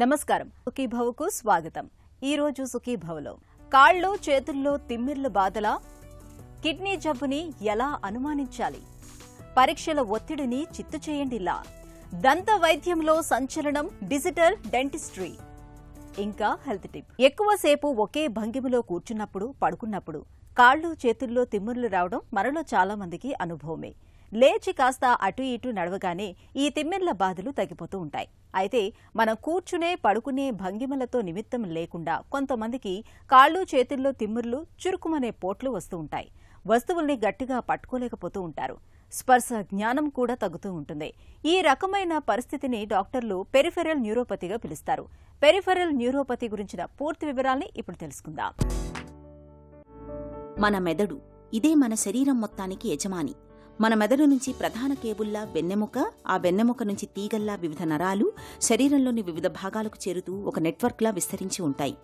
నమస్కారం. సుఖీభవకు స్వాగతం. ఈ రోజు సుఖీభవలో కాళ్ళు చేతుల్లో తిమ్మిర్లు బాధల, కిడ్నీ జబ్బుని ఎలా అనుమానించాలి, పరీక్షల ఒత్తిడిని చిత్తు చేయండిలా, దంత వైద్యంలో సంచలనం డిజిటల్ డెంటిస్ట్రీ, ఇంకా హెల్త్ టిప్. ఎక్కువసేపు ఒకే భంగిమలో కూర్చున్నప్పుడు, పడుకున్నప్పుడు కాళ్ళు చేతుల్లో తిమ్మిర్లు రావడం మనలో చాలా మందికి అనుభవమే. లేచి కాస్త అటు ఇటు నడవగానే ఈ తిమ్మిర్ల బాధలు తగ్గిపోతూ ఉంటాయి. అయితే మనం కూర్చునే పడుకునే భంగిమలతో నిమిత్తం లేకుండా కొంతమందికి కాళ్ళు చేతుల్లో తిమ్మిర్లు, చురుకుమనే పోట్లు వస్తూ ఉంటాయి. వస్తువుల్ని గట్టిగా పట్టుకోలేకపోతూ ఉంటారు. స్పర్శ జ్ఞానం కూడా తగ్గుతూ ఉంటుంది. ఈ రకమైన పరిస్థితిని డాక్టర్లు పెరిఫెరల్ న్యూరోపతిగా పిలుస్తారు. పెరిఫెరల్ న్యూరోపతి గురించిన పూర్తి వివరాల్ని ఇప్పుడు తెలుసుకుందాం. మన మెదడు ఇదే మన శరీరం మొత్తానికి యజమాని. మన మెదడు నుంచి ప్రధాన కేబుల్లా వెన్నెముక, ఆ వెన్నెముక నుంచి తీగల్లా వివిధ నరాలు శరీరంలోని వివిధ భాగాలకు చేరుతూ ఒక నెట్వర్క్లా విస్తరించి ఉంటాయి.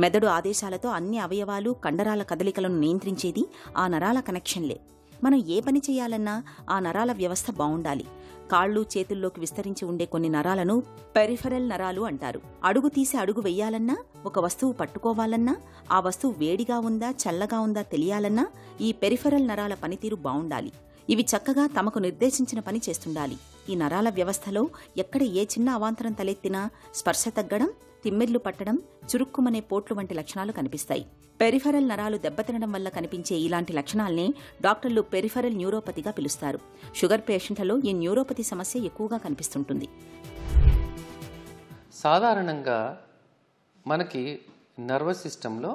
మెదడు ఆదేశాలతో అన్ని అవయవాలు, కండరాల కదలికలను నియంత్రించేది ఆ నరాల కనెక్షన్లే. మనం ఏ పని చేయాలన్నా ఆ నరాల వ్యవస్థ బావుండాలి. కాళ్ళు చేతుల్లోకి విస్తరించి ఉండే కొన్ని నరాలను పెరిఫెరల్ నరాలు అంటారు. అడుగు తీసి అడుగు వెయ్యాలన్నా, ఒక వస్తువు పట్టుకోవాలన్నా, ఆ వస్తువు వేడిగా ఉందా చల్లగా ఉందా తెలియాలన్నా ఈ పెరిఫెరల్ నరాల పనితీరు బావుండాలి. ఇవి చక్కగా తమకు నిర్దేశించిన పని చేస్తుండాలి. ఈ నరాల వ్యవస్థలో ఎక్కడ ఏ చిన్న అవాంతరం తలెత్తినా స్పర్శ తగ్గడం, తిమ్మిర్లు పట్టడం, చురుక్కుమనే పోట్లు వంటి లక్షణాలు కనిపిస్తాయి. పెరిఫెరల్ నరాలు దెబ్బతినడం వల్ల కనిపించే ఇలాంటి లక్షణాల్ని డాక్టర్లు పెరిఫెరల్ న్యూరోపతిగా పిలుస్తారు. షుగర్ పేషెంట్లలో ఈ న్యూరోపతి సమస్య ఎక్కువగా కనిపిస్తుంటుంది. సాధారణంగా మనకి నర్వస్ సిస్టంలో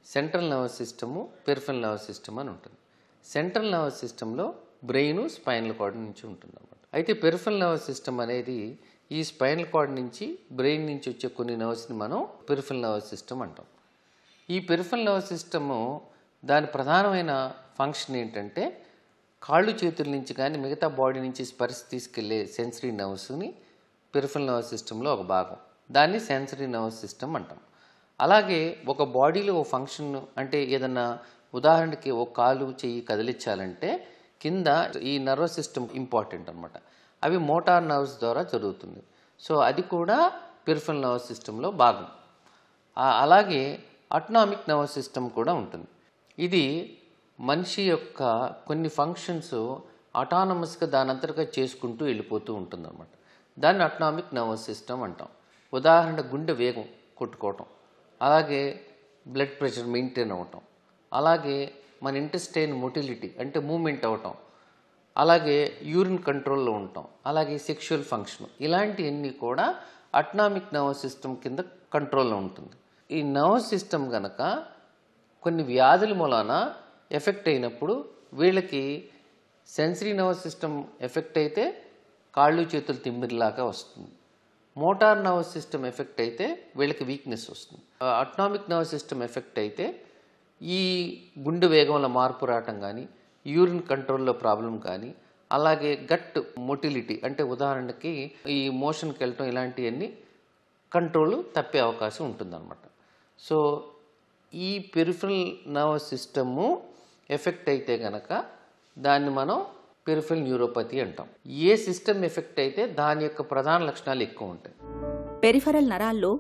central nervous system, peripheral nervous system అని ఉంటుంది. సెంట్రల్ నర్వస్ సిస్టంలో బ్రెయిన్, స్పైనల్ కార్డ్ నుంచి ఉంటుంది అన్నమాట. అయితే పెరిఫెరల్ నర్వస్ సిస్టమ్ అనేది ఈ స్పైనల్ కార్డ్ నుంచి, బ్రెయిన్ నుంచి వచ్చే కొన్ని నర్వ్స్ని మనం పెరిఫెరల్ నర్వస్ సిస్టమ్ అంటాం. ఈ పెరిఫెరల్ నర్వస్ సిస్టము దాని ప్రధానమైన ఫంక్షన్ ఏంటంటే కాళ్ళు చేతుల నుంచి కానీ మిగతా బాడీ నుంచి స్పర్శ తీసుకెళ్లే సెన్సరీ నర్వ్స్ని పెరిఫెరల్ నర్వస్ సిస్టంలో ఒక భాగం. దాన్ని సెన్సరీ నర్వస్ సిస్టమ్ అంటాం. అలాగే ఒక బాడీలో ఓ ఫంక్షన్ అంటే ఏదన్నా ఉదాహరణకి ఓ కాలు చెయ్యి కదిలించాలంటే కింద ఈ నర్వస్ సిస్టమ్ ఇంపార్టెంట్ అనమాట. అవి మోటార్ నర్వ్స్ ద్వారా జరుగుతుంది. సో అది కూడా పెరిఫెరల్ నర్వస్ సిస్టంలో భాగం. అలాగే అటానమిక్ నర్వస్ సిస్టమ్ కూడా ఉంటుంది. ఇది మనిషి యొక్క కొన్ని ఫంక్షన్స్ అటానమస్గా దానంతటగా చేసుకుంటూ వెళ్ళిపోతూ ఉంటుంది అనమాట. దాన్ని అటానమిక్ నర్వస్ సిస్టమ్ అంటాం. ఉదాహరణ గుండె వేగం కొట్టుకోవటం, అలాగే బ్లడ్ ప్రెషర్ మెయింటైన్ అవ్వటం, అలాగే మన ఇంటెస్టైన్ మొటిలిటీ అంటే మూమెంట్ అవ్వటం, అలాగే యూరిన్ కంట్రోల్లో ఉండటం, అలాగే సెక్షువల్ ఫంక్షన్, ఇలాంటివన్నీ కూడా అటానమిక్ నర్వస్ సిస్టమ్ కింద కంట్రోల్లో ఉంటుంది. ఈ నర్వస్ సిస్టమ్ కనుక కొన్ని వ్యాధుల మూలాన ఎఫెక్ట్ అయినప్పుడు వీళ్ళకి సెన్సరీ నర్వస్ సిస్టమ్ ఎఫెక్ట్ అయితే కాళ్ళు చేతులు తిమ్మిరిలాగా వస్తుంది. మోటార్ నర్వస్ సిస్టమ్ ఎఫెక్ట్ అయితే వీళ్ళకి వీక్నెస్ వస్తుంది. అటానమిక్ నర్వస్ సిస్టమ్ ఎఫెక్ట్ అయితే ఈ గుండె వేగంలో మార్పు రావటం కానీ, యూరిన్ కంట్రోల్లో ప్రాబ్లం కానీ, అలాగే గట్ మొటిలిటీ అంటే ఉదాహరణకి ఈ మోషన్కి వెళ్ళటం, ఇలాంటివన్నీ కంట్రోల్ తప్పే అవకాశం ఉంటుందన్నమాట. సో ఈ పెరిఫెరల్ నర్వస్ సిస్టము ఎఫెక్ట్ అయితే కనుక దాన్ని మనం పెరిఫెరల్ న్యూరోపతి అంటాం. ఏ సిస్టమ్ ఎఫెక్ట్ అయితే దాని యొక్క ప్రధాన లక్షణాలు ఎక్కువ ఉంటాయి. పెరిఫెరల్ నరాల్లో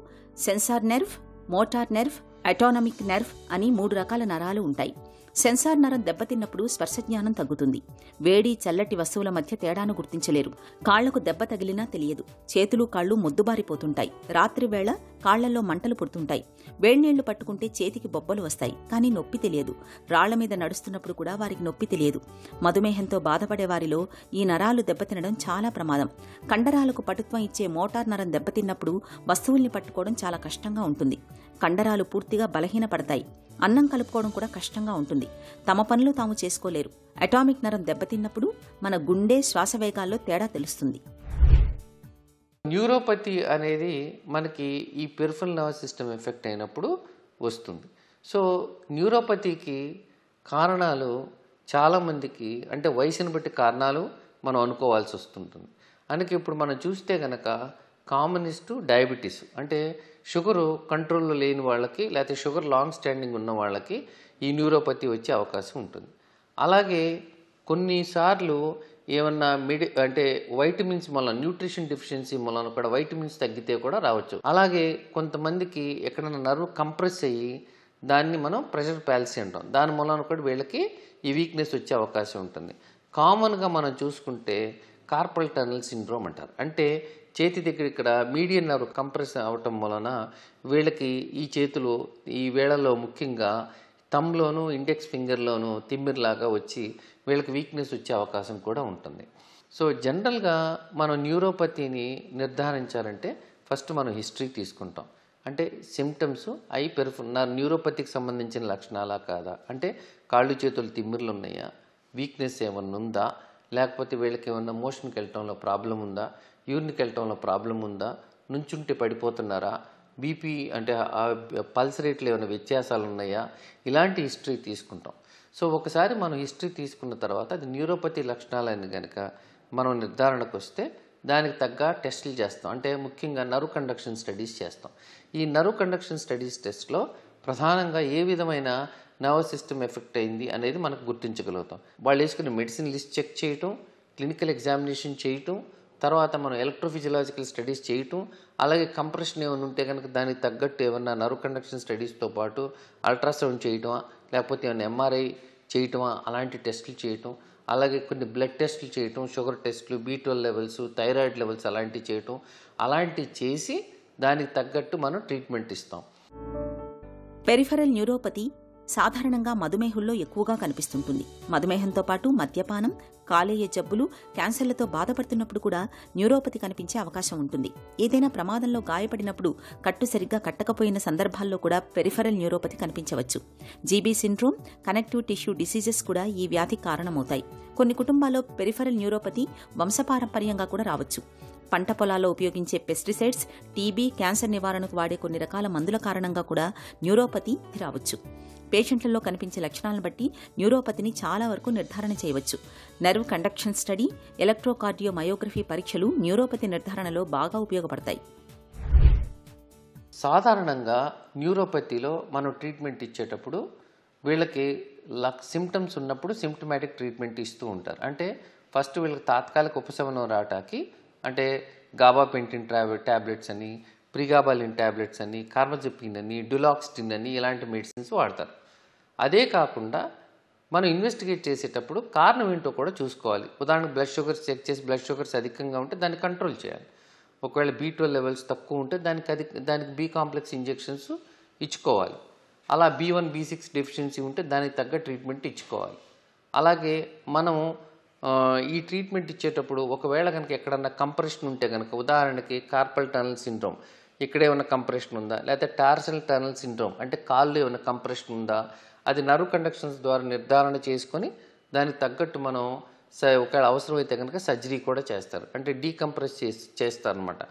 sensor nerve, motor nerve, autonomic nerve అని 3 రకాల నరాలు ఉంటాయి. సెన్సార్ నరం దెబ్బతిన్నప్పుడు స్పర్శజ్ఞానం తగ్గుతుంది. వేడి చల్లటి వస్తువుల మధ్య తేడాను గుర్తించలేరు. కాళ్లకు దెబ్బ తగిలినా తెలియదు. చేతులు కాళ్ళు మొద్దుబారిపోతుంటాయి. రాత్రి వేళ కాళ్లలో మంటలు పుడుతుంటాయి. వేళ్నీళ్లు పట్టుకుంటే చేతికి బొబ్బలు వస్తాయి, కానీ నొప్పి తెలియదు. రాళ్ల మీద నడుస్తున్నప్పుడు కూడా వారికి నొప్పి తెలియదు. మధుమేహంతో బాధపడే వారిలో ఈ నరాలు దెబ్బతినడం చాలా ప్రమాదం. కండరాలకు పటుత్వం ఇచ్చే మోటార్ నరం దెబ్బతిన్నప్పుడు వస్తువుల్ని పట్టుకోవడం చాలా కష్టంగా ఉంటుంది. కండరాలు పూర్తిగా బలహీనపడతాయి. అన్నం కలుపుకోవడం కూడా కష్టంగా ఉంటుంది. తమ పనులు తాము చేసుకోలేరు. అటామిక్ నరం దెబ్బతిన్నప్పుడు మన గుండె, శ్వాస వేగాల్లో తేడా తెలుస్తుంది. న్యూరోపతి అనేది మనకి ఈ పెరిఫెరల్ నర్వస్ సిస్టమ్ ఎఫెక్ట్ అయినప్పుడు వస్తుంది. సో న్యూరోపతికి కారణాలు చాలామందికి అంటే వయసుని బట్టి కారణాలు మనం అనుకోవాల్సి వస్తుంటుంది. అందుకే ఇప్పుడు మనం చూస్తే కనుక కామనిస్ట్ డయాబెటీస్ అంటే షుగరు కంట్రోల్లో లేని వాళ్ళకి, లేకపోతే షుగర్ లాంగ్ స్టాండింగ్ ఉన్న వాళ్ళకి ఈ న్యూరోపతి వచ్చే అవకాశం ఉంటుంది. అలాగే కొన్నిసార్లు ఏమన్నా అంటే వైటమిన్స్ మూలన న్యూట్రిషన్ డెఫిషియన్సీ మూలన కూడా వైటమిన్స్ తగ్గితే కూడా రావచ్చు. అలాగే కొంతమందికి ఎక్కడైనా నర్వ్ కంప్రెస్ అయ్యి దాన్ని మనం ప్రెషర్ ప్యాలసీ అంటాం. దాని మూలన కూడా వీళ్ళకి ఈ వీక్నెస్ వచ్చే అవకాశం ఉంటుంది. కామన్గా మనం చూసుకుంటే కార్పల్ టనల్ సిండ్రోమ్ అంటారు. అంటే చేతి దగ్గర ఇక్కడ మీడియన్ నర్వ్ కంప్రెస్ అవటం వలన వీళ్ళకి ఈ చేతులు ఈ వేళల్లో ముఖ్యంగా థంబ్లోను ఇండెక్స్ ఫింగర్లోను తిమ్మిరిలాగా వచ్చి వీళ్ళకి వీక్నెస్ వచ్చే అవకాశం కూడా ఉంటుంది. సో జనరల్గా మనం న్యూరోపతిని నిర్ధారించాలంటే ఫస్ట్ మనం హిస్టరీ తీసుకుంటాం. అంటే సిమ్టమ్స్ న్యూరోపతికి సంబంధించిన లక్షణాలా కాదా, అంటే కాళ్ళు చేతులు తిమ్మిర్లు ఉన్నాయా, వీక్నెస్ ఏమన్నా ఉందా, లేకపోతే వీళ్ళకి ఏమన్నా మోషన్కి వెళ్ళటంలో ప్రాబ్లం ఉందా, యూరిన్కి వెళ్ళటంలో ప్రాబ్లం ఉందా, నుంచుంటే పడిపోతున్నారా, బీపీ అంటే పల్స్ రేట్లు ఏమైనా వ్యత్యాసాలు ఉన్నాయా, ఇలాంటి హిస్టరీ తీసుకుంటాం. సో ఒకసారి మనం హిస్టరీ తీసుకున్న తర్వాత అది న్యూరోపతి లక్షణాలని కనుక మనం నిర్ధారణకు వస్తే దానికి తగ్గ టెస్టులు చేస్తాం. అంటే ముఖ్యంగా నర్వ్ కండక్షన్ స్టడీస్ చేస్తాం. ఈ నర్వ్ కండక్షన్ స్టడీస్ టెస్ట్లో ప్రధానంగా ఏ విధమైన నర్వస్ సిస్టమ్ ఎఫెక్ట్ అయింది అనేది మనకు గుర్తించగలుగుతాం. వాళ్ళు వేసుకునే మెడిసిన్ లిస్ట్ చెక్ చేయటం, క్లినికల్ ఎగ్జామినేషన్ చేయటం, తర్వాత మనం ఎలక్ట్రోఫిజియలాజికల్ స్టడీస్ చేయటం, అలాగే కంప్రెషన్ ఏమైనా ఉంటే కనుక దానికి తగ్గట్టు ఏమన్నా నర్వ్ కండక్షన్ స్టడీస్తో పాటు అల్ట్రాసౌండ్ చేయటమా, లేకపోతే ఏమైనా ఎంఆర్ఐ చేయటమా, అలాంటి టెస్టులు చేయటం, అలాగే కొన్ని బ్లడ్ టెస్టులు చేయటం, షుగర్ టెస్టులు, B12 లెవెల్స్, థైరాయిడ్ లెవెల్స్ అలాంటివి చేయటం, అలాంటివి చేసి దానికి తగ్గట్టు మనం ట్రీట్మెంట్ ఇస్తాం. పెరిఫెరల్ న్యూరోపతి సాధారణంగా మధుమేహుల్లో ఎక్కువగా కనిపిస్తుంటుంది. మధుమేహంతో పాటు మద్యపానం, కాలేయ జబ్బులు, క్యాన్సర్లతో బాధపడుతున్నప్పుడు కూడా న్యూరోపతి కనిపించే అవకాశం ఉంటుంది. ఏదైనా ప్రమాదంలో గాయపడినప్పుడు కట్టు సరిగ్గా కట్టకపోయిన సందర్భాల్లో కూడా పెరిఫెరల్ న్యూరోపతి కనిపించవచ్చు. GB syndrome, connective tissue diseases కూడా ఈ వ్యాధికి కారణమవుతాయి. కొన్ని కుటుంబాల్లో పెరిఫెరల్ న్యూరోపతి వంశపారంపర్యంగా కూడా రావచ్చు. పంట పొలాల్లో ఉపయోగించే పెస్టిసైడ్స్, టీబీ, క్యాన్సర్ నివారణకు వాడే కొన్ని రకాల మందుల కారణంగా కూడా న్యూరోపతి రావచ్చు. పేషెంట్లలో కనిపించే లక్షణాలను బట్టి న్యూరోపతిని చాలా వరకు నిర్ధారణ చేయవచ్చు. నర్వ్ కండక్షన్ స్టడీ, ఎలక్ట్రోకార్డియోమయోగ్రఫీ పరీక్షలు న్యూరోపతి నిర్ధారణలో బాగా ఉపయోగపడతాయి. సాధారణంగా న్యూరోపతిలో మనం ట్రీట్మెంట్ ఇచ్చేటప్పుడు వీళ్ళకి సిమ్టమ్స్ ఉన్నప్పుడు సిమ్టమాటిక్ ట్రీట్మెంట్ ఇస్తూ ఉంటారు. అంటే ఫస్ట్ వీళ్ళకి తాత్కాలిక ఉపశమనం రావటానికి అంటే గాబాపెంటిన్ ట్యాబ్లెట్స్ అని, ప్రిగాబాలిన్ ట్యాబ్లెట్స్ అని, కార్బజెపిన్ అని, డులాక్స్టిన్ అని ఇలాంటి మెడిసిన్స్ వాడతారు. అదే కాకుండా మనం ఇన్వెస్టిగేట్ చేసేటప్పుడు కారణం ఏంటో కూడా చూసుకోవాలి. ఉదాహరణకు బ్లడ్ షుగర్స్ చెక్ చేసి బ్లడ్ షుగర్స్ అధికంగా ఉంటే దాన్ని కంట్రోల్ చేయాలి. ఒకవేళ B12 లెవెల్స్ తక్కువ ఉంటే దానికి B కాంప్లెక్స్ ఇంజెక్షన్స్ ఇచ్చుకోవాలి. అలా B1, B6 డెఫిషియన్సీ ఉంటే దానికి తగ్గ ట్రీట్మెంట్ ఇచ్చుకోవాలి. అలాగే మనం ఈ ట్రీట్మెంట్ ఇచ్చేటప్పుడు ఒకవేళ కనుక ఎక్కడన్నా కంప్రెషన్ ఉంటే కనుక, ఉదాహరణకి కార్పల్ టనల్ సిండ్రోమ్, ఇక్కడే ఉన్న కంప్రెషన్ ఉందా, లేకపోతే టార్సల్ టనల్ సిండ్రోమ్ అంటే కాళ్ళు ఏమైనా కంప్రెషన్ ఉందా, అది నర్వ్ కండక్షన్స్ ద్వారా నిర్ధారణ చేసుకొని దానికి తగ్గట్టు మనం ఒకవేళ అవసరమైతే కనుక సర్జరీ కూడా చేస్తారు. అంటే డీకంప్రెస్ చేస్తారనమాట.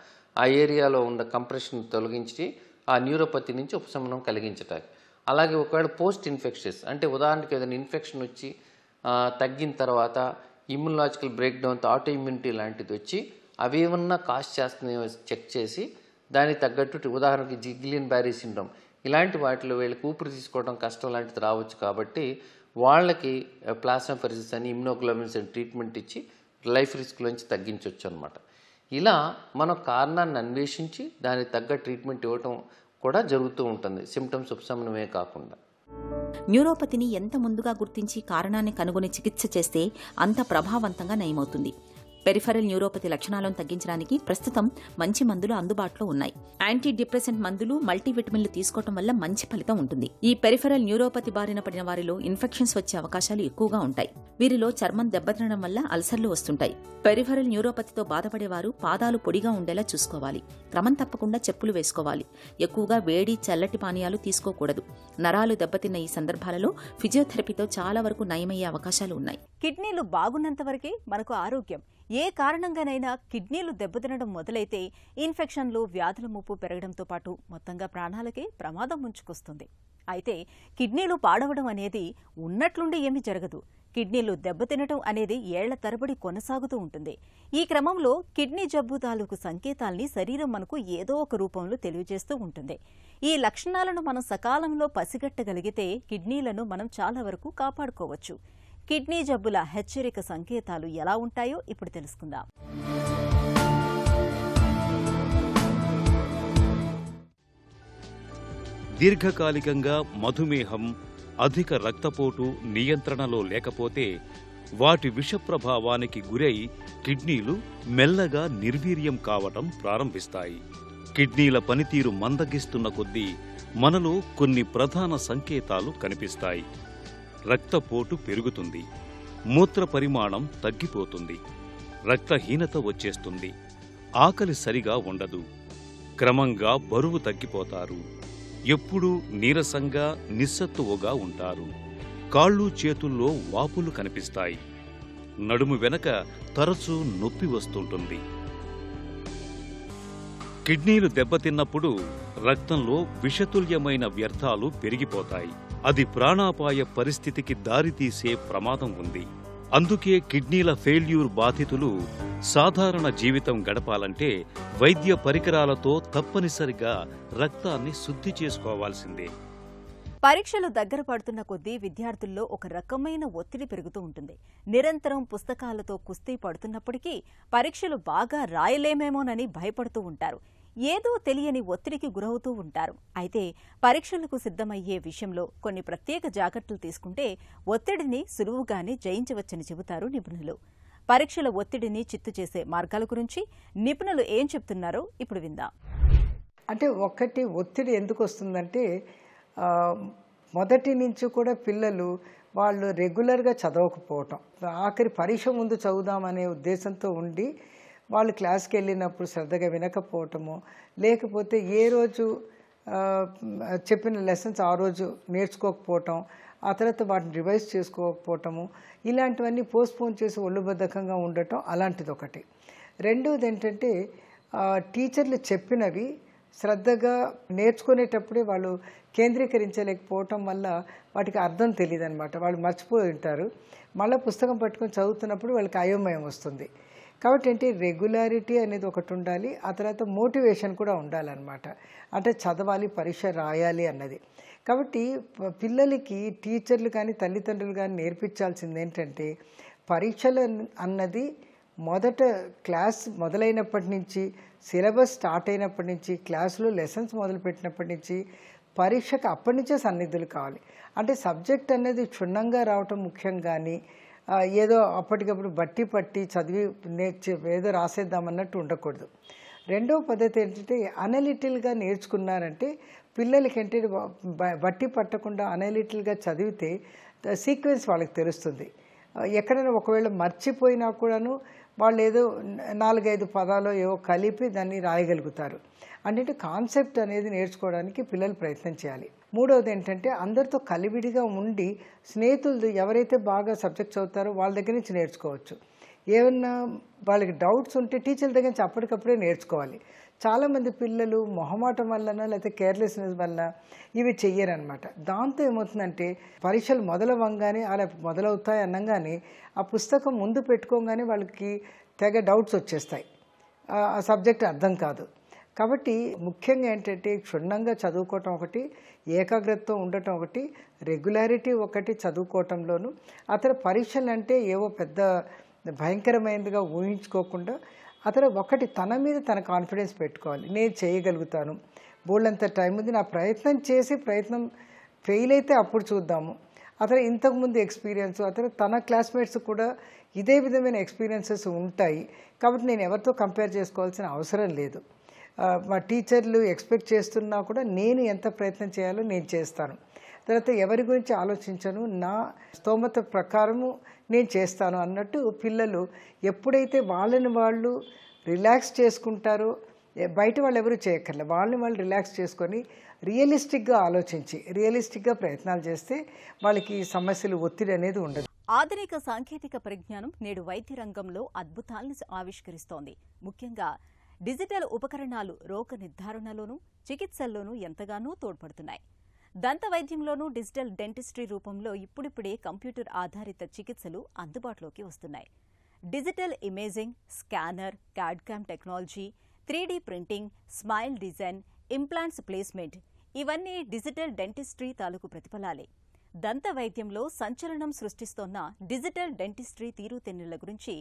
ఆ ఏరియాలో ఉన్న కంప్రెషన్ తొలగించి ఆ న్యూరోపతి నుంచి ఉపశమనం కలిగించటానికి. అలాగే ఒకవేళ పోస్ట్ ఇన్ఫెక్షన్స్ అంటే ఉదాహరణకి ఏదైనా ఇన్ఫెక్షన్ వచ్చి తగ్గిన తర్వాత ఇమ్యూనలాజికల్ బ్రేక్ డౌన్తో ఆటో ఇమ్యూనిటీ లాంటిది వచ్చి అవి ఏమన్నా కాజ్ చేస్తున్నాయో చెక్ చేసి దానికి తగ్గట్టు, ఉదాహరణకి జిగ్లియన్ బ్యారీ సిండ్రోమ్ ఇలాంటి వాటిలో వీళ్ళకి ఊపిరి తీసుకోవడం కష్టం లాంటిది రావచ్చు. కాబట్టి వాళ్ళకి ప్లాస్మాఫెరెసిస్ అని, ఇమ్యునోగ్లోబులిన్స్ అని ట్రీట్మెంట్ ఇచ్చి లైఫ్ రిస్క్లోంచి తగ్గించవచ్చు అనమాట. ఇలా మనం కారణాన్ని అన్వేషించి దానికి తగ్గ ట్రీట్మెంట్ ఇవ్వటం కూడా జరుగుతూ ఉంటుంది, సిమ్టమ్స్ ఉపశమనమే కాకుండా. న్యూరోపతిని ఎంత ముందుగా గుర్తించి కారణాన్ని కనుగొని చికిత్స చేస్తే అంత ప్రభావవంతంగా నయమవుతుంది. పెరిఫెరల్ న్యూరోపతి లక్షణాలను తగ్గించడానికి ప్రస్తుతం మంచి మందులు అందుబాటులో ఉన్నాయి. యాంటీ డిప్రెసెంట్ మందులు, మల్టీవిటమిన్లు తీసుకోవడం వల్ల మంచి ఫలితం ఉంటుంది. ఈ పెరిఫెరల్ న్యూరోపతి బారిన పడిన వారిలో ఇన్ఫెక్షన్స్ వచ్చే అవకాశాలు ఎక్కువగా ఉంటాయి. వీరిలో చర్మం దెబ్బతినడం వల్ల అల్సర్లు వస్తుంటాయి. పెరిఫెరల్ న్యూరోపతితో బాధపడేవారు పాదాలు పొడిగా ఉండేలా చూసుకోవాలి. క్రమం తప్పకుండా చెప్పులు వేసుకోవాలి. ఎక్కువగా వేడి, చల్లటి పానీయాలు తీసుకోకూడదు. నరాలు దెబ్బతిన్న ఈ సందర్భాలలో ఫిజియోథెరపీతో చాలా వరకు నయమయ్యే అవకాశాలు ఉన్నాయి. కిడ్నీలు బాగున్నంత వరకే మనకు ఆరోగ్యం. ఏ కారణంగానైనా కిడ్నీలు దెబ్బతినడం మొదలైతే ఇన్ఫెక్షన్లు, వ్యాధుల ముప్పు పెరగడంతో పాటు మొత్తంగా ప్రాణాలకే ప్రమాదం ముంచుకొస్తుంది. అయితే కిడ్నీలు పాడవడం అనేది ఉన్నట్లుండి ఏమీ జరగదు. కిడ్నీలు దెబ్బతినటం అనేది ఏళ్ల తరబడి కొనసాగుతూ ఉంటుంది. ఈ క్రమంలో కిడ్నీ జబ్బు తాలూకు సంకేతాల్ని శరీరం మనకు ఏదో ఒక రూపంలో తెలియజేస్తూ ఉంటుంది. ఈ లక్షణాలను మనం సకాలంలో పసిగట్టగలిగితే కిడ్నీలను మనం చాలా వరకు కాపాడుకోవచ్చు. కిడ్నీ జబ్బుల హెచ్చరిక సంకేతాలు ఎలా ఉంటాయో ఇప్పుడు తెలుసుకుందాం. దీర్ఘకాలికంగా మధుమేహం, అధిక రక్తపోటు నియంత్రణలో లేకపోతే వాటి విషప్రభావానికి గురై కిడ్నీలు మెల్లగా నిర్వీర్యం కావటం ప్రారంభిస్తాయి. కిడ్నీల పనితీరు మందగిస్తున్న కొద్దీ మనలో కొన్ని ప్రధాన సంకేతాలు కనిపిస్తాయి. రక్తపోటు పెరుగుతుంది, మూత్ర పరిమాణం తగ్గిపోతుంది, రక్తహీనత వచ్చేస్తుంది, ఆకలి సరిగా ఉండదు, క్రమంగా బరువు తగ్గిపోతారు, ఎప్పుడూ నీరసంగా నిస్సత్తువగా ఉంటారు, కాళ్ళు చేతుల్లో వాపులు కనిపిస్తాయి, నడుము వెనక తరచూ నొప్పి వస్తుంటుంది. కిడ్నీలు దెబ్బతిన్నప్పుడు రక్తంలో విషతుల్యమైన వ్యర్థాలు పెరిగిపోతాయి. అది ప్రాణాపాయ పరిస్థితికి దారితీసే ప్రమాదం ఉంది. అందుకే కిడ్నీల ఫెయిల్యూర్ బాధితులు సాధారణ జీవితం గడపాలంటే వైద్య పరికరాలతో తప్పనిసరిగా రక్తాన్ని శుద్ధి చేసుకోవాల్సిందే. పరీక్షలు దగ్గర పడుతున్న కొద్దీ విద్యార్థుల్లో ఒక రకమైన ఒత్తిడి పెరుగుతూ ఉంటుంది. నిరంతరం పుస్తకాలతో కుస్తీ పడుతున్నప్పటికీ పరీక్షలు బాగా రాయలేమేమోనని భయపడుతూ ఉంటారు. ఏదో తెలియని ఒత్తిడికి గురవుతూ ఉంటారు. అయితే పరీక్షలకు సిద్ధమయ్యే విషయంలో కొన్ని ప్రత్యేక జాగ్రత్తలు తీసుకుంటే ఒత్తిడిని సులువుగానే జయించవచ్చని చెబుతారు నిపుణులు. పరీక్షల ఒత్తిడిని చిత్తు చేసే మార్గాల గురించి నిపుణులు ఏం చెప్తున్నారో ఇప్పుడు విందాం. అంటే ఒకటి ఒత్తిడి ఎందుకు వస్తుందంటే మొదటి నుంచి కూడా పిల్లలు వాళ్ళు రెగ్యులర్గా చదవకపోవటం, ఆఖరి పరీక్ష ముందు చదువుదామనే ఉద్దేశంతో ఉండి వాళ్ళు క్లాస్కి వెళ్ళినప్పుడు శ్రద్ధగా వినకపోవటము, లేకపోతే ఏ రోజు చెప్పిన లెసన్స్ ఆ రోజు నేర్చుకోకపోవటం, ఆ తర్వాత వాటిని రివైజ్ చేసుకోకపోవటము, ఇలాంటివన్నీ పోస్ట్పోన్ చేసి ఒళ్ళుబద్ధకంగా ఉండటం, అలాంటిది ఒకటి. రెండవది ఏంటంటే టీచర్లు చెప్పినవి శ్రద్ధగా నేర్చుకునేటప్పుడే వాళ్ళు కేంద్రీకరించలేకపోవటం వల్ల వాటికి అర్థం తెలియదు అనమాట. వాళ్ళు మర్చిపోయి ఉంటారు. మళ్ళీ పుస్తకం పట్టుకొని చదువుతున్నప్పుడు వాళ్ళకి అయోమయం వస్తుంది. కాబట్టి ఏంటి, రెగ్యులారిటీ అనేది ఒకటి ఉండాలి. ఆ తర్వాత మోటివేషన్ కూడా ఉండాలన్నమాట. అంటే చదవాలి, పరీక్ష రాయాలి అన్నది. కాబట్టి పిల్లలకి టీచర్లు కానీ తల్లిదండ్రులు కానీ నేర్పించాల్సింది ఏంటంటే పరీక్షలు అన్నది మొదట క్లాస్ మొదలైనప్పటి నుంచి, సిలబస్ స్టార్ట్ అయినప్పటి నుంచి, క్లాసులో లెసన్స్ మొదలుపెట్టినప్పటి నుంచి పరీక్షకు అప్పటి నుంచే సన్నిధులు కావాలి. అంటే సబ్జెక్ట్ అనేది క్షుణ్ణంగా రావటం ముఖ్యం, కానీ ఏదో అప్పటికప్పుడు బట్టి పట్టి చదివి ఏదో రాసేద్దామన్నట్టు ఉండకూడదు. రెండవ పద్ధతి ఏంటంటే అనలిటిల్గా నేర్చుకున్నారంటే పిల్లలకి ఏంటంటే బట్టి పట్టకుండా అనలిటిల్గా చదివితే సీక్వెన్స్ వాళ్ళకి తెలుస్తుంది. ఎక్కడైనా ఒకవేళ మర్చిపోయినా కూడాను వాళ్ళు ఏదో 4-5 పదాలు ఏవో కలిపి దాన్ని రాయగలుగుతారు. అంటే కాన్సెప్ట్ అనేది నేర్చుకోవడానికి పిల్లలు ప్రయత్నం చేయాలి. మూడవది ఏంటంటే అందరితో కలివిడిగా ఉండి స్నేహితులు ఎవరైతే బాగా సబ్జెక్ట్ చదువుతారో వాళ్ళ దగ్గర నుంచి నేర్చుకోవచ్చు. ఏమన్నా వాళ్ళకి డౌట్స్ ఉంటే టీచర్ల దగ్గర నుంచి అప్పటికప్పుడే నేర్చుకోవాలి. చాలామంది పిల్లలు మొహమాటం వలన లేకపోతే కేర్లెస్నెస్ వల్ల ఇవి చెయ్యరనమాట. దాంతో ఏమవుతుందంటే పరీక్షలు మొదలవ్వగానే అలా మొదలవుతాయి అనగానే ఆ పుస్తకం ముందు పెట్టుకోగానే వాళ్ళకి తెగ డౌట్స్ వచ్చేస్తాయి, ఆ సబ్జెక్ట్ అర్థం కాదు. కాబట్టి ముఖ్యంగా ఏంటంటే క్షుణ్ణంగా చదువుకోవటం ఒకటి, ఏకాగ్రతతో ఉండటం ఒకటి, రెగ్యులారిటీ ఒకటి చదువుకోవటంలోను. అతను పరీక్షలు అంటే ఏవో పెద్ద భయంకరమైనదిగా ఊహించుకోకుండా అతను ఒకటి తన మీద తన కాన్ఫిడెన్స్ పెట్టుకోవాలి. నేను చేయగలుగుతాను, బోల్డంత టైం ఉంది, నా ప్రయత్నం చేసి ప్రయత్నం ఫెయిల్ అయితే అప్పుడు చూద్దాము. అతను ఇంతకుముందు ఎక్స్పీరియన్స్, అతను తన క్లాస్మేట్స్ కూడా ఇదే విధమైన ఎక్స్పీరియన్సెస్ ఉంటాయి. కాబట్టి నేను ఎవరితో కంపేర్ చేసుకోవాల్సిన అవసరం లేదు. మా టీచర్లు ఎక్స్పెక్ట్ చేస్తున్నా కూడా నేను ఎంత ప్రయత్నం చేయాలో నేను చేస్తాను. తర్వాత ఎవరి గురించి ఆలోచించను, నా స్తోమత ప్రకారము నేను చేస్తాను అన్నట్టు పిల్లలు ఎప్పుడైతే వాళ్ళని వాళ్ళు రిలాక్స్ చేసుకుంటారో, బయట వాళ్ళు ఎవరు చేయక్కర్లే, వాళ్ళని వాళ్ళు రిలాక్స్ చేసుకొని రియలిస్టిక్గా ఆలోచించి రియలిస్టిక్గా ప్రయత్నాలు చేస్తే వాళ్ళకి సమస్యలు, ఒత్తిడి అనేది ఉండదు. ఆధునిక సాంకేతిక పరిజ్ఞానం నేడు వైద్య రంగంలో అద్భుతాలను ఆవిష్కరిస్తోంది. ముఖ్యంగా డిజిటల్ ఉపకరణాలు రోగ నిర్ధారణలోనూ చికిత్సల్లోనూ ఎంతగానో తోడ్పడుతున్నాయి. దంత వైద్యంలోనూ డిజిటల్ డెంటిస్ట్రీ రూపంలో ఇప్పుడిప్పుడే కంప్యూటర్ ఆధారిత చికిత్సలు అందుబాటులోకి వస్తున్నాయి. Digital imaging, scanner, CAD CAM technology, 3D printing, smile design, implants placement ఇవన్నీ డిజిటల్ డెంటిస్ట్రీ తాలూకు ప్రతిఫలాలే. దంత వైద్యంలో సంచలనం సృష్టిస్తోన్న డిజిటల్ డెంటిస్ట్రీ తీరుతెన్నుల గురించి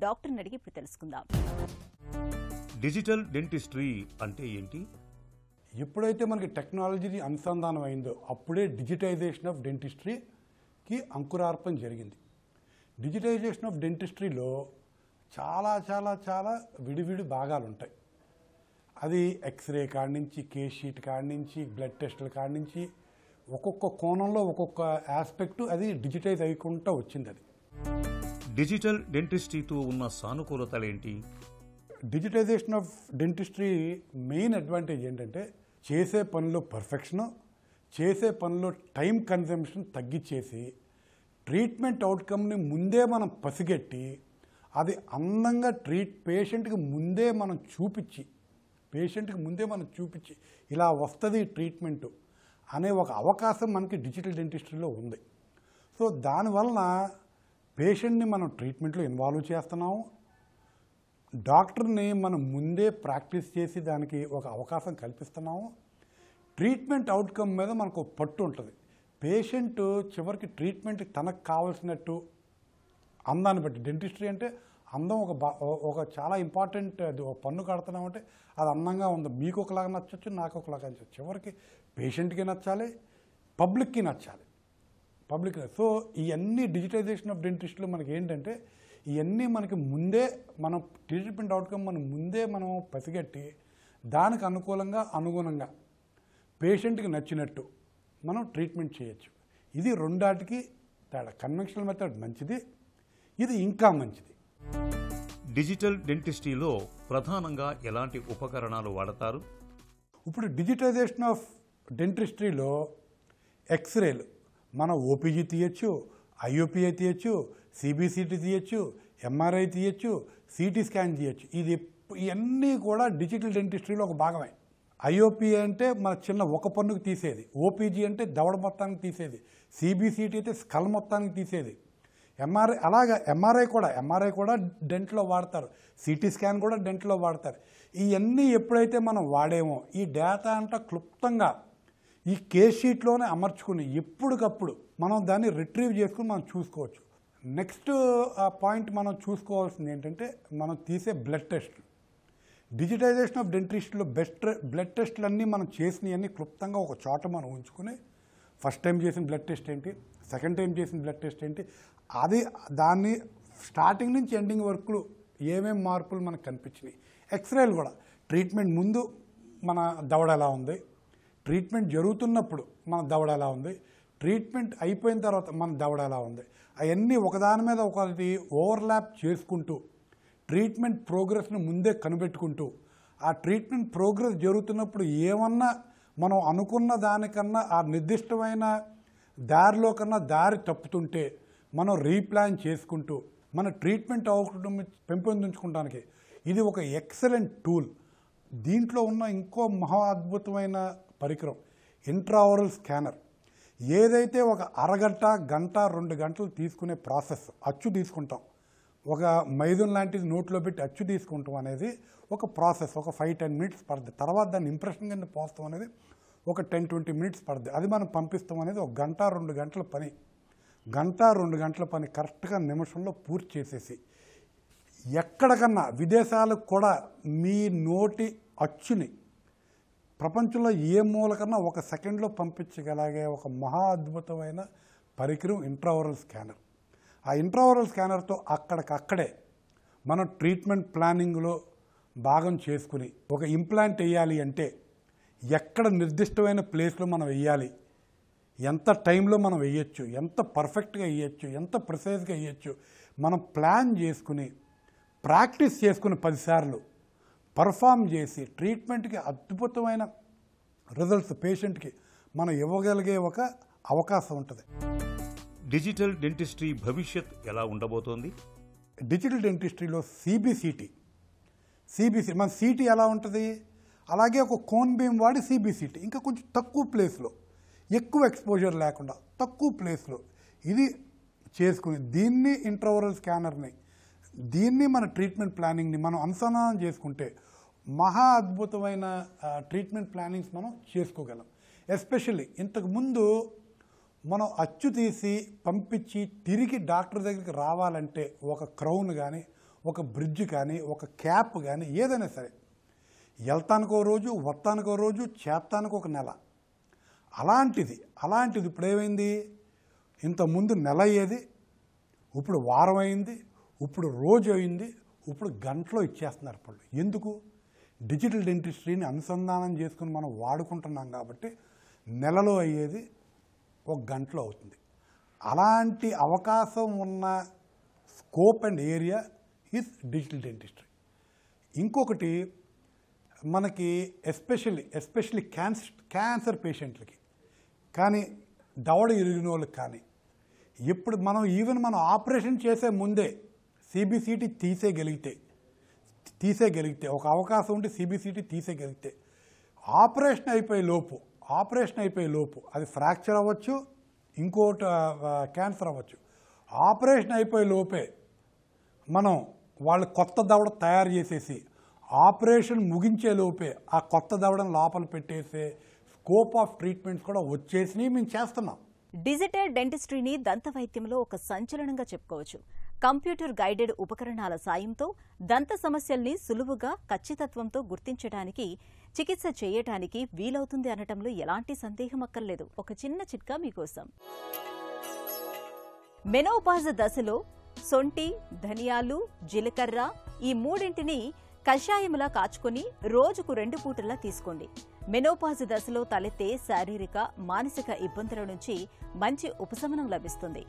డాక్టర్ని అడిగి ఇప్పుడు తెలుసుకుందాం. డిజిటల్ డెంటిస్ట్రీ అంటే ఏంటి? ఎప్పుడైతే మనకి టెక్నాలజీ అనుసంధానం అయిందో అప్పుడే డిజిటైజేషన్ ఆఫ్ డెంటిస్ట్రీకి అంకురార్పణ జరిగింది. డిజిటైజేషన్ ఆఫ్ డెంటిస్ట్రీలో చాలా చాలా చాలా విడివిడి భాగాలు ఉంటాయి. అది ఎక్స్రే కాడి నుంచి, కేస్ షీట్ కాడి నుంచి, బ్లడ్ టెస్టుల కాడి నుంచి ఒక్కొక్క కోణంలో ఒక్కొక్క ఆస్పెక్టు అది డిజిటైజ్ అయ్యకుండా వచ్చింది. అది డిజిటల్ డెంటిస్ట్రీతో ఉన్న సానుకూలతలేంటి? Digitization of dentistry main advantage ఏంటంటే చేసే పనిలో పర్ఫెక్షను, చేసే పనిలో టైం కన్జంప్షన్ తగ్గించేసి ట్రీట్మెంట్ అవుట్కమ్ని ముందే మనం పసిగట్టి అది అందంగా పేషెంట్కి ముందే మనం చూపించి ఇలా వస్తుంది ట్రీట్మెంటు అనే ఒక అవకాశం మనకి డిజిటల్ డెంటిస్ట్రీలో ఉంది. సో దానివలన పేషెంట్ని మనం ట్రీట్మెంట్లో ఇన్వాల్వ్ చేస్తున్నాము, డాక్టర్ని మనం ముందే ప్రాక్టీస్ చేసి దానికి ఒక అవకాశం కల్పిస్తున్నాము. ట్రీట్మెంట్ అవుట్కమ్ మీద మనకు పట్టు ఉంటుంది. పేషెంట్ చివరికి ట్రీట్మెంట్ తనకు కావాల్సినట్టు అందాన్ని బట్టి, డెంటిస్ట్రీ అంటే అందం ఒక చాలా ఇంపార్టెంట్. అది ఒక పన్ను కడుతున్నామంటే అది అందంగా ఉంది, మీకు ఒకలాగా నచ్చచ్చు, నాకు ఒకలాగా నచ్చచ్చు. చివరికి పేషెంట్కి నచ్చాలి, పబ్లిక్కి నచ్చాలి. సో ఇవన్నీ డిజిటైజేషన్ ఆఫ్ డెంటిస్ట్లో మనకి ఏంటంటే ఇవన్నీ మనకి ముందే మనం ట్రీట్మెంట్ అవుట్కమ్ మనం పసిగట్టి దానికి అనుగుణంగా పేషెంట్కి నచ్చినట్టు మనం ట్రీట్మెంట్ చేయొచ్చు. ఇది రెండాటికి తేడా. కన్వెన్షనల్ మెథడ్ మంచిది, ఇది ఇంకా మంచిది. డిజిటల్ డెంటిస్ట్రీలో ప్రధానంగా ఎలాంటి ఉపకరణాలు వాడతారు? ఇప్పుడు డిజిటైజేషన్ ఆఫ్ డెంటిస్ట్రీలో ఎక్స్రేలు మనం ఓపీజీ తీయచ్చు, ఐఓపీఐ తీయచ్చు, సిబిసిటీ తీయచ్చు, ఎంఆర్ఐ తీయచ్చు, సిటీ స్కాన్ తీయచ్చు. ఇవన్నీ కూడా డిజిటల్ డెంటిస్ట్రీలో ఒక భాగమే. ఐఓపీఐ అంటే మన చిన్న ఒక పన్నుకు తీసేది, ఓపీజీ అంటే దవడ మొత్తానికి తీసేది, సిబిసిటీ అయితే స్కల్ మొత్తానికి తీసేది, ఎంఆర్ఐ కూడా డెంట్లో వాడతారు, సిటీ స్కాన్ కూడా డెంట్లో వాడతారు. ఇవన్నీ ఎప్పుడైతే మనం వాడేమో ఈ డేటా అంతా క్లుప్తంగా ఈ కేస్ షీట్లోనే అమర్చుకుని ఎప్పటికప్పుడు మనం దాన్ని రిట్రీవ్ చేసుకుని మనం చూసుకోవచ్చు. నెక్స్ట్ పాయింట్ మనం చూసుకోవాల్సింది ఏంటంటే మనం తీసే బ్లడ్ టెస్ట్లు. డిజిటైజేషన్ ఆఫ్ డెంటిస్ట్రీలో బ్లడ్ టెస్టులన్నీ మనం చేసినవన్నీ క్లుప్తంగా ఒక చోట మనం ఉంచుకుని ఫస్ట్ టైం చేసిన బ్లడ్ టెస్ట్ ఏంటి, సెకండ్ టైం చేసిన బ్లడ్ టెస్ట్ ఏంటి, దాన్ని స్టార్టింగ్ నుంచి ఎండింగ్ వరకు ఏమేమి మార్పులు మనకు కనిపించినాయి. ఎక్స్రేలు కూడా ట్రీట్మెంట్ ముందు మన దవడ ఎలా ఉంది, ట్రీట్మెంట్ జరుగుతున్నప్పుడు మన దవడ ఎలా ఉంది, ట్రీట్మెంట్ అయిపోయిన తర్వాత మన దవడ ఎలా ఉంది, అవన్నీ ఒకదాని మీద ఒకటి ఓవర్లాప్ చేసుకుంటూ ట్రీట్మెంట్ ప్రోగ్రెస్ని ముందే కనిపెట్టుకుంటూ ఆ ట్రీట్మెంట్ ప్రోగ్రెస్ జరుగుతున్నప్పుడు ఏమన్నా మనం అనుకున్న దానికన్నా ఆ నిర్దిష్టమైన దారిలో కన్నా దారి తప్పుతుంటే మనం రీప్లాన్ చేసుకుంటూ మన ట్రీట్మెంట్ అవుట్కమ్ పెంపొందించుకోవడానికి ఇది ఒక ఎక్సలెంట్ టూల్. దీంట్లో ఉన్న ఇంకో మహా అద్భుతమైన పరికరం ఇంట్రావరల్ స్కానర్. ఏదైతే ఒక అరగంట, గంట, 2 గంటలు తీసుకునే ప్రాసెస్, అచ్చు తీసుకుంటాం, ఒక మైదం లాంటిది నోట్లో పెట్టి అచ్చు తీసుకుంటాం అనేది ఒక ప్రాసెస్, ఒక 5-10 మినిట్స్ పడుతుంది. తర్వాత దాన్ని ఇంప్రెషన్ కింద పోస్తాం అనేది ఒక 10-20 మినిట్స్ పడుతుంది. అది మనం పంపిస్తాం అనేది ఒక గంట, 2 గంటల పని. గంట, 2 గంటల పని కరెక్ట్గా నిమిషంలో పూర్తి చేసేసి ఎక్కడికన్నా విదేశాలకు కూడా మీ నోటి అచ్చుని ప్రపంచంలో ఏ మూలకన్నా 1 సెకండ్లో పంపించగలిగే ఒక మహా అద్భుతమైన పరికరం ఇంట్రావరల్ స్కానర్. ఆ ఇంట్రావరల్ స్కానర్తో అక్కడికక్కడే మనం ట్రీట్మెంట్ ప్లానింగ్లో భాగం చేసుకుని ఒక ఇంప్లాంట్ వేయాలి అంటే ఎక్కడ నిర్దిష్టమైన ప్లేస్లో మనం వేయాలి, ఎంత టైంలో మనం వేయచ్చు, ఎంత పర్ఫెక్ట్గా వేయచ్చు, ఎంత ప్రిసైజ్గా వేయచ్చు, మనం ప్లాన్ చేసుకుని ప్రాక్టీస్ చేసుకుని 10 సార్లు పర్ఫామ్ చేసి ట్రీట్మెంట్కి అద్భుతమైన రిజల్ట్స్ పేషెంట్కి మనం ఇవ్వగలిగే ఒక అవకాశం ఉంటుంది. డిజిటల్ డెంటిస్ట్రీ భవిష్యత్ ఎలా ఉండబోతోంది? డిజిటల్ డెంటిస్ట్రీలో సిబిసిటీ మన సిటీ ఎలా ఉంటుంది అలాగే ఒక కోన్ బీమ్ వాడి సిబిసిటీ ఇంకా కొంచెం తక్కువ ప్లేస్లో, ఎక్కువ ఎక్స్పోజర్ లేకుండా తక్కువ ప్లేస్లో ఇది చేసుకుని దీన్ని ఇంట్రావరల్ స్కానర్ని దీన్ని మన ట్రీట్మెంట్ ప్లానింగ్ని మనం అనుసంధానం చేసుకుంటే మహా అద్భుతమైన ట్రీట్మెంట్ ప్లానింగ్స్ మనం చేసుకోగలం. ఎస్పెషల్లీ ఇంతకుముందు మనం అచ్చు తీసి పంపించి తిరిగి డాక్టర్ దగ్గరికి రావాలంటే ఒక క్రౌన్ కానీ, ఒక బ్రిడ్జ్ కానీ, ఒక క్యాప్ కానీ ఏదైనా సరే వెళ్తానికో రోజు, వస్తానికో రోజు, చేస్తానికి ఒక నెల. అలాంటిది ఇప్పుడు ఏమైంది, ఇంతకుముందు నెల అయ్యేది, ఇప్పుడు వారం అయింది, ఇప్పుడు రోజు అయింది, ఇప్పుడు గంటలో ఇచ్చేస్తున్నారు పళ్ళు. ఎందుకు? డిజిటల్ డెంటిస్ట్రీని అనుసంధానం చేసుకుని మనం వాడుకుంటున్నాం కాబట్టి నెలలో అయ్యేది ఒక గంటలో అవుతుంది. అలాంటి అవకాశం ఉన్న scope and area is digital dentistry. ఇంకొకటి మనకి ఎస్పెషల్లీ క్యాన్సర్ పేషెంట్లకి కానీ, దవడ ఇరిగిన వాళ్ళకి కానీ, ఇప్పుడు మనం ఆపరేషన్ చేసే ముందే సిబిసిటీ తీసేయగలిగితే ఒక అవకాశం ఉంటే సిబిసిటీ తీసేయగలిగితే ఆపరేషన్ అయిపోయే లోపు అది ఫ్రాక్చర్ అవ్వచ్చు, ఇంకోటి క్యాన్సర్ అవ్వచ్చు. ఆపరేషన్ అయిపోయే లోపే మనం వాళ్ళు కొత్త దవడ తయారు చేసేసి ఆపరేషన్ ముగించే లోపే ఆ కొత్త దవడను లోపల పెట్టేసే స్కోప్ ఆఫ్ ట్రీట్మెంట్స్ కూడా వచ్చేసినవి మేము చేస్తున్నాం. డిజిటల్ డెంటిస్ట్రీని దంత వైద్యంలో ఒక సంచలనంగా చెప్పుకోవచ్చు. కంప్యూటర్ గైడెడ్ ఉపకరణాల సాయంతో దంత సమస్యల్ని సులువుగా, ఖచ్చితత్వంతో గుర్తించడానికి, చికిత్స చేయటానికి వీలవుతుంది అనటంలో ఎలాంటి సందేహం అక్కర్లేదు. ఒక చిన్న చిట్కా మీకోసం. మెనోపాజ్ దశలో సొంటి, ధనియాలు, జీలకర్ర ఈ మూడింటిని కషాయములా కాచుకొని రోజుకు 2 పూటలా తీసుకోండి. మెనోపాజ్ దశలో తలెత్తే శారీరక, మానసిక ఇబ్బందుల నుంచి మంచి ఉపశమనం లభిస్తుంది.